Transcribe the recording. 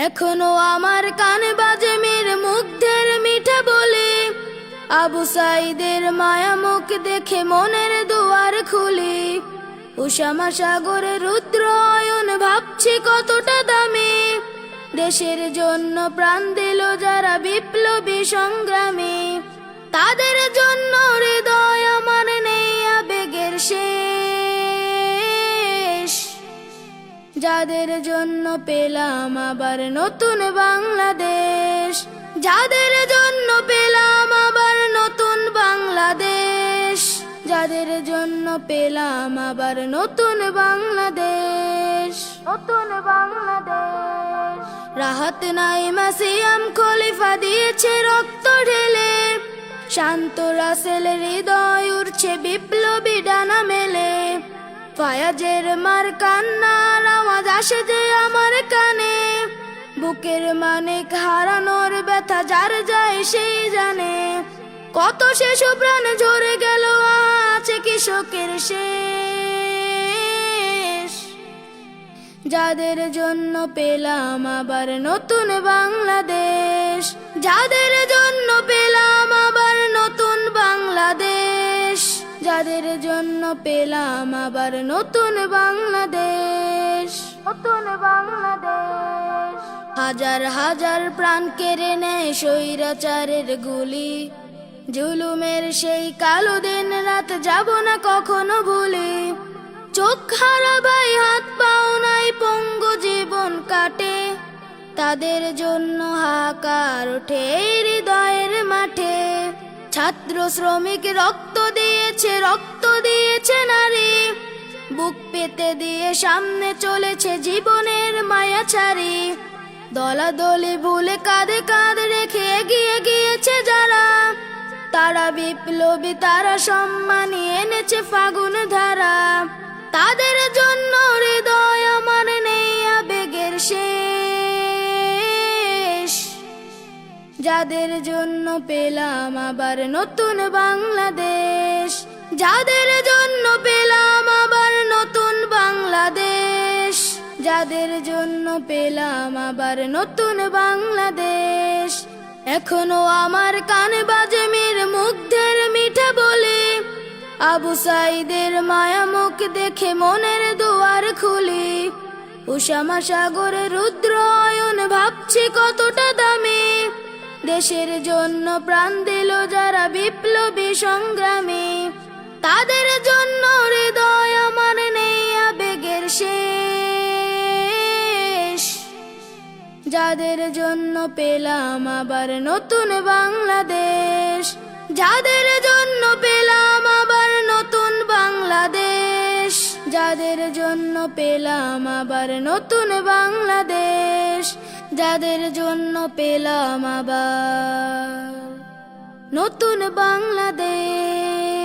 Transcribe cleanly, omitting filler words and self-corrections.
এখনো আমার কানে বাজে মীর মুগ্ধের মিঠা বলে, আবু সাইদের মায়া মুখ দেখে মনের দুয়ার খুলি। উষামা সাগরে রুদ্র অয়ন ভাবছি কতটা দামি, দেশের জন্য প্রাণ দিল যারা বিপ্লবী সংগ্রামী। তাদের জন্য হৃদয় আমার নেই আবেগের শেষ, যাদের জন্য পেলাম আবার নতুন বাংলাদেশ, যাদের জন্য পেলাম আবার নতুন বাংলাদেশ, যাদের জন্য পেলাম আবার নতুন বাংলাদেশ, নতুন বাংলাদেশ। রাহাত নাইমা সিয়াম খলিফা দিয়েছে রক্ত ঢেলে, শান্ত রাসেল হৃদয় উড়ছে বিপ্লবী ডানা মেলে। ফায়াজের মার কান্নার আওয়াজ আসে যে আমার কানে, বুকের মানিক হারানোর ব্যথা যার যায় সেই জানে। কত শিশু প্রাণ ঝরে গেল আছে কৃষকের শেষ, যাদের জন্য পেলাম আবার নতুন বাংলাদেশ, যাদের জন্য পেলাম আবার নতুন বাংলাদেশ, যাদের জন্য পেলাম আবার নতুন বাংলাদেশ, নতুন বাংলাদেশ। হাজার হাজার প্রাণ কেড়ে নেয় স্বৈরাচারের গুলি, জুলুমের সেই কালো দিন রাত যাব না কখনো ভুলি। চোখ হারাবাই হাত পাও নাই পঙ্গু জীবন কাটে, তাদের জন্য হাহাকার ওঠে হৃদয়ের মাঠে। ছাত্র শ্রমিক রক্ত দিয়েছে নারী, বুক পেতে দিয়ে সামনে চলেছে জীবনের মায়া ছাড়ি। দলাদলি ভুলে কাঁধে কাঁধ রেখে এগিয়ে গিয়েছে যারা, তারা বিপ্লবী তারা সম্মানী এনেছে ফাগুন ধারা। তাদের জন্য হৃদয় আমার নেই আবেগের শেষ, যাদের জন্য পেলাম আবার নতুন বাংলাদেশ, যাদের জন্য পেলাম আবার নতুন বাংলাদেশ, যাদের জন্য পেলাম আবার নতুন বাংলাদেশ। এখনো আমার কানে বাজে মীর মুগ্ধের মিঠা বলে, আবু সাইদের মায়া মুখ দেখে মনের দুয়ার খুলি। উষামা সাগরে রুদ্র অয়ন ভাবছি কতটা দামি, দেশের জন্য প্রাণ দিল যারা বিপ্লবী সংগ্রামী। তাদের জন্য হৃদয় আমার নেই আবেগের শেষ, যাদের জন্য পেলাম আবার নতুন বাংলাদেশ, যাদের জন্য পেলাম আবার নতুন বাংলাদেশ, যাদের জন্য পেলাম আবার নতুন বাংলাদেশ, যাদের জন্য পেলাম আবার নতুন বাংলাদেশ।